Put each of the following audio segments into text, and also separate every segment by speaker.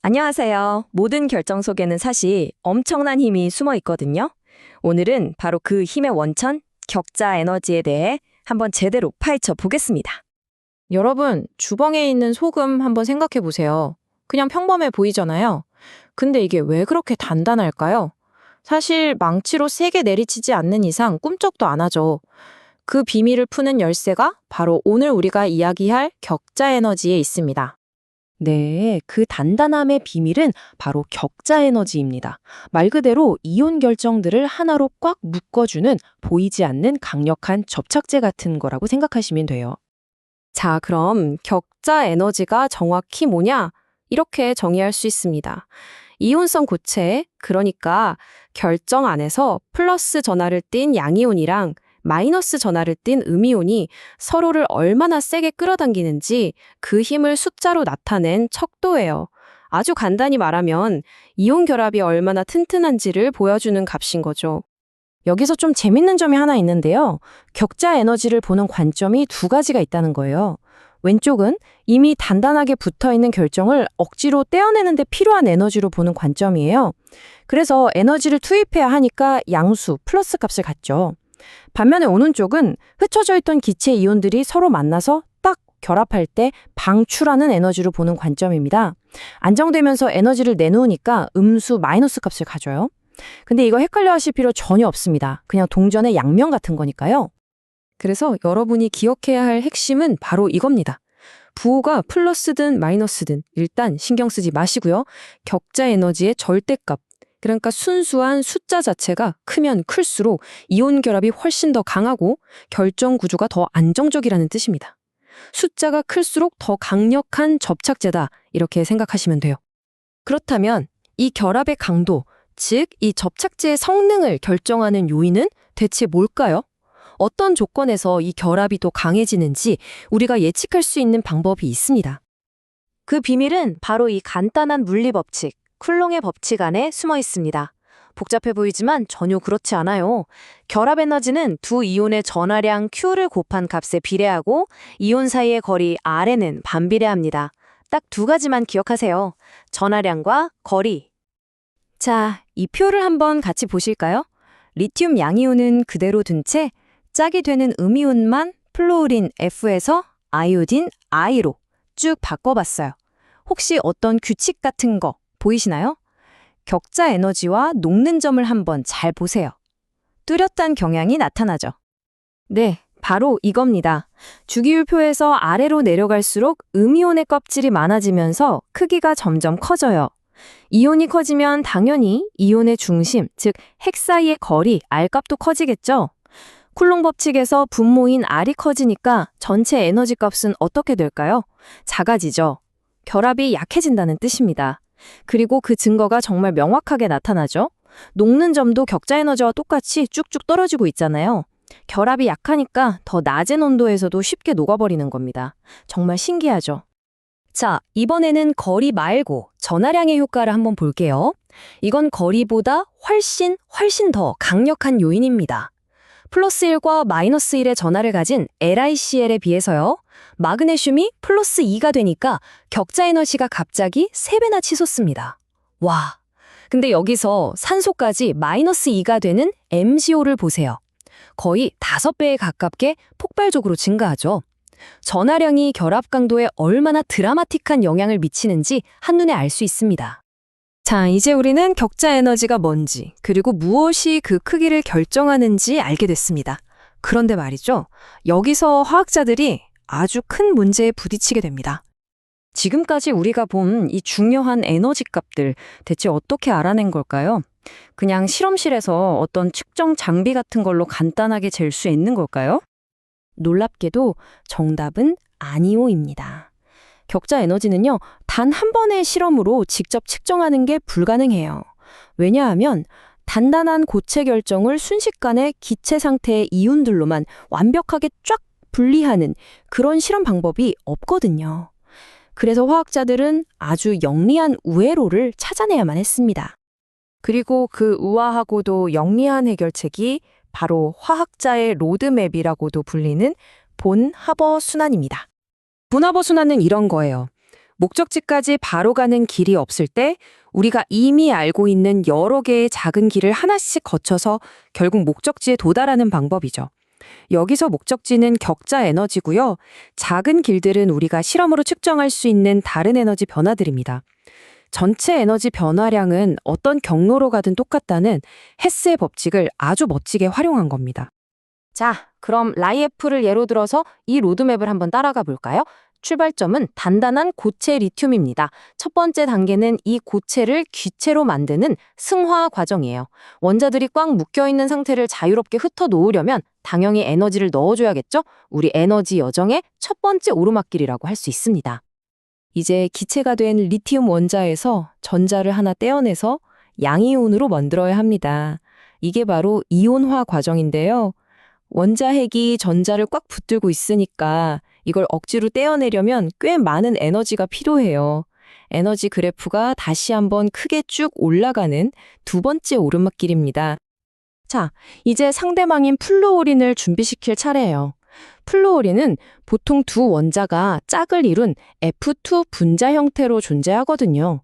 Speaker 1: 안녕하세요. 모든 결정 속에는 사실 엄청난 힘이 숨어 있거든요. 오늘은 바로 그 힘의 원천, 격자 에너지에 대해 한번 제대로 파헤쳐 보겠습니다.
Speaker 2: 여러분, 주방에 있는 소금 한번 생각해 보세요. 그냥 평범해 보이잖아요. 근데 이게 왜 그렇게 단단할까요? 사실 망치로 세게 내리치지 않는 이상 꿈쩍도 안 하죠. 그 비밀을 푸는 열쇠가 바로 오늘 우리가 이야기할 격자 에너지에 있습니다.
Speaker 3: 네, 그 단단함의 비밀은 바로 격자 에너지입니다. 말 그대로 이온 결정들을 하나로 꽉 묶어주는 보이지 않는 강력한 접착제 같은 거라고 생각하시면 돼요.
Speaker 2: 자, 그럼 격자 에너지가 정확히 뭐냐? 이렇게 정의할 수 있습니다. 이온성 고체, 그러니까 결정 안에서 플러스 전하를 띤 양이온이랑 마이너스 전하를 띤 음이온이 서로를 얼마나 세게 끌어당기는지 그 힘을 숫자로 나타낸 척도예요. 아주 간단히 말하면 이온 결합이 얼마나 튼튼한지를 보여주는 값인 거죠.
Speaker 3: 여기서 좀 재밌는 점이 하나 있는데요. 격자 에너지를 보는 관점이 두 가지가 있다는 거예요. 왼쪽은 이미 단단하게 붙어있는 결정을 억지로 떼어내는데 필요한 에너지로 보는 관점이에요. 그래서 에너지를 투입해야 하니까 양수, 플러스 값을 갖죠. 반면에 오른쪽은 흩어져 있던 기체 이온들이 서로 만나서 딱 결합할 때 방출하는 에너지로 보는 관점입니다. 안정되면서 에너지를 내놓으니까 음수, 마이너스 값을 가져요. 근데 이거 헷갈려 하실 필요 전혀 없습니다. 그냥 동전의 양면 같은 거니까요.
Speaker 2: 그래서 여러분이 기억해야 할 핵심은 바로 이겁니다. 부호가 플러스든 마이너스든 일단 신경 쓰지 마시고요. 격자 에너지의 절대값, 그러니까 순수한 숫자 자체가 크면 클수록 이온 결합이 훨씬 더 강하고 결정 구조가 더 안정적이라는 뜻입니다. 숫자가 클수록 더 강력한 접착제다, 이렇게 생각하시면 돼요. 그렇다면 이 결합의 강도, 즉 이 접착제의 성능을 결정하는 요인은 대체 뭘까요? 어떤 조건에서 이 결합이 더 강해지는지 우리가 예측할 수 있는 방법이 있습니다.
Speaker 1: 그 비밀은 바로 이 간단한 물리 법칙, 쿨롱의 법칙 안에 숨어 있습니다. 복잡해 보이지만 전혀 그렇지 않아요. 결합 에너지는 두 이온의 전하량 Q를 곱한 값에 비례하고 이온 사이의 거리 R에는 반비례합니다. 딱 두 가지만 기억하세요. 전하량과 거리. 자, 이 표를 한번 같이 보실까요? 리튬 양이온은 그대로 둔 채 짝이 되는 음이온만 플로우린 F에서 아이오딘 I로 쭉 바꿔봤어요. 혹시 어떤 규칙 같은 거 보이시나요? 격자 에너지와 녹는 점을 한번 잘 보세요. 뚜렷한 경향이 나타나죠. 네, 바로 이겁니다. 주기율표에서 아래로 내려갈수록 음이온의 껍질이 많아지면서 크기가 점점 커져요. 이온이 커지면 당연히 이온의 중심, 즉 핵 사이의 거리, R값도 커지겠죠? 쿨롱 법칙에서 분모인 R이 커지니까 전체 에너지 값은 어떻게 될까요? 작아지죠. 결합이 약해진다는 뜻입니다. 그리고 그 증거가 정말 명확하게 나타나죠. 녹는 점도 격자 에너지와 똑같이 쭉쭉 떨어지고 있잖아요. 결합이 약하니까 더 낮은 온도에서도 쉽게 녹아버리는 겁니다. 정말 신기하죠. 자, 이번에는 거리 말고 전하량의 효과를 한번 볼게요. 이건 거리보다 훨씬 더 강력한 요인입니다. 플러스 1과 마이너스 1의 전하를 가진 LiCl에 비해서요. 마그네슘이 플러스 2가 되니까 격자 에너지가 갑자기 3배나 치솟습니다. 와, 근데 여기서 산소까지 마이너스 2가 되는 MgO를 보세요. 거의 5배에 가깝게 폭발적으로 증가하죠. 전하량이 결합 강도에 얼마나 드라마틱한 영향을 미치는지 한눈에 알 수 있습니다. 자, 이제 우리는 격자 에너지가 뭔지, 그리고 무엇이 그 크기를 결정하는지 알게 됐습니다. 그런데 말이죠. 여기서 화학자들이 아주 큰 문제에 부딪히게 됩니다. 지금까지 우리가 본 이 중요한 에너지 값들 대체 어떻게 알아낸 걸까요? 그냥 실험실에서 어떤 측정 장비 같은 걸로 간단하게 잴 수 있는 걸까요? 놀랍게도 정답은 아니오입니다. 격자 에너지는요, 단 한 번의 실험으로 직접 측정하는 게 불가능해요. 왜냐하면 단단한 고체 결정을 순식간에 기체 상태의 이온들로만 완벽하게 쫙 분리하는 그런 실험 방법이 없거든요. 그래서 화학자들은 아주 영리한 우회로를 찾아내야만 했습니다. 그리고 그 우아하고도 영리한 해결책이 바로 화학자의 로드맵이라고도 불리는 본 하버 순환입니다. 본 하버 순환은 이런 거예요.
Speaker 2: 목적지까지 바로 가는 길이 없을 때 우리가 이미 알고 있는 여러 개의 작은 길을 하나씩 거쳐서 결국 목적지에 도달하는 방법이죠. 여기서 목적지는 격자 에너지고요. 작은 길들은 우리가 실험으로 측정할 수 있는 다른 에너지 변화들입니다. 전체 에너지 변화량은 어떤 경로로 가든 똑같다는 헤스의 법칙을 아주 멋지게 활용한 겁니다.
Speaker 1: 자, 그럼 라이에프를 예로 들어서 이 로드맵을 한번 따라가 볼까요? 출발점은 단단한 고체 리튬입니다. 첫 번째 단계는 이 고체를 귀체로 만드는 승화 과정이에요. 원자들이 꽉 묶여있는 상태를 자유롭게 흩어 놓으려면 당연히 에너지를 넣어줘야겠죠? 우리 에너지 여정의 첫 번째 오르막길이라고 할 수 있습니다.
Speaker 2: 이제 기체가 된 리튬 원자에서 전자를 하나 떼어내서 양이온으로 만들어야 합니다. 이게 바로 이온화 과정인데요. 원자핵이 전자를 꽉 붙들고 있으니까 이걸 억지로 떼어내려면 꽤 많은 에너지가 필요해요. 에너지 그래프가 다시 한번 크게 쭉 올라가는 두 번째 오르막길입니다.
Speaker 3: 자, 이제 상대방인 플루오린을 준비시킬 차례예요. 플루오린은 보통 두 원자가 짝을 이룬 F2 분자 형태로 존재하거든요.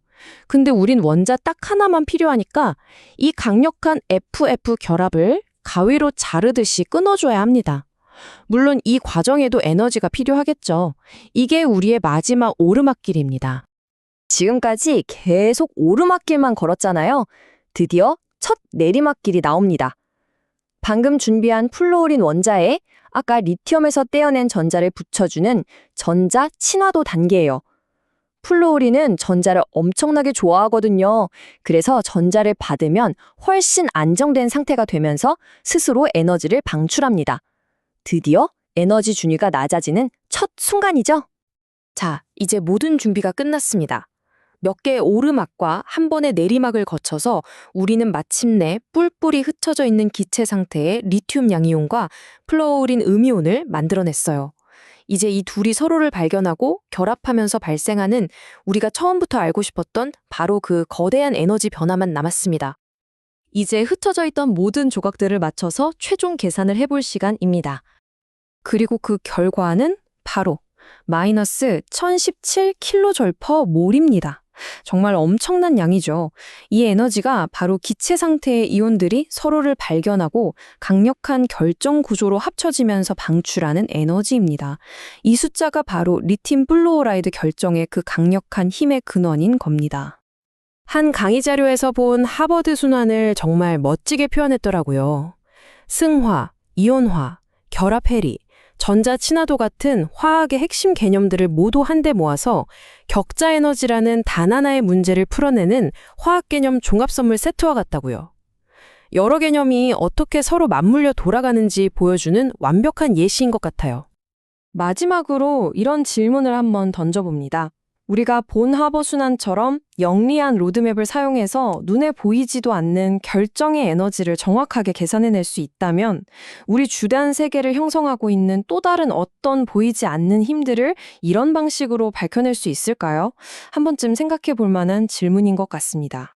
Speaker 3: 근데 우린 원자 딱 하나만 필요하니까 이 강력한 FF 결합을 가위로 자르듯이 끊어줘야 합니다. 물론 이 과정에도 에너지가 필요하겠죠. 이게 우리의 마지막 오르막길입니다.
Speaker 1: 지금까지 계속 오르막길만 걸었잖아요. 드디어 첫 내리막길이 나옵니다. 방금 준비한 플루오린 원자에 아까 리튬에서 떼어낸 전자를 붙여주는 전자 친화도 단계예요. 플루오린은 전자를 엄청나게 좋아하거든요. 그래서 전자를 받으면 훨씬 안정된 상태가 되면서 스스로 에너지를 방출합니다. 드디어 에너지 준위가 낮아지는 첫 순간이죠.
Speaker 2: 자, 이제 모든 준비가 끝났습니다. 몇 개의 오르막과 한 번의 내리막을 거쳐서 우리는 마침내 뿔뿔이 흩어져 있는 기체 상태의 리튬 양이온과 플루오린 음이온을 만들어냈어요. 이제 이 둘이 서로를 발견하고 결합하면서 발생하는 우리가 처음부터 알고 싶었던 바로 그 거대한 에너지 변화만 남았습니다.
Speaker 3: 이제 흩어져 있던 모든 조각들을 맞춰서 최종 계산을 해볼 시간입니다.
Speaker 2: 그리고 그 결과는 바로 마이너스 1017kJ/몰입니다. 정말 엄청난 양이죠. 이 에너지가 바로 기체 상태의 이온들이 서로를 발견하고 강력한 결정 구조로 합쳐지면서 방출하는 에너지입니다. 이 숫자가 바로 리튬 플루오라이드 결정의 그 강력한 힘의 근원인 겁니다.
Speaker 3: 한 강의 자료에서 본 하버드 순환을 정말 멋지게 표현했더라고요. 승화, 이온화, 결합 해리, 전자 친화도 같은 화학의 핵심 개념들을 모두 한데 모아서 격자 에너지라는 단 하나의 문제를 풀어내는 화학 개념 종합 선물 세트와 같다고요. 여러 개념이 어떻게 서로 맞물려 돌아가는지 보여주는 완벽한 예시인 것 같아요. 마지막으로 이런 질문을 한번 던져봅니다. 우리가 본 하버 순환처럼 영리한 로드맵을 사용해서 눈에 보이지도 않는 결정의 에너지를 정확하게 계산해낼 수 있다면 우리 주대한 세계를 형성하고 있는 또 다른 어떤 보이지 않는 힘들을 이런 방식으로 밝혀낼 수 있을까요? 한 번쯤 생각해 볼 만한 질문인 것 같습니다.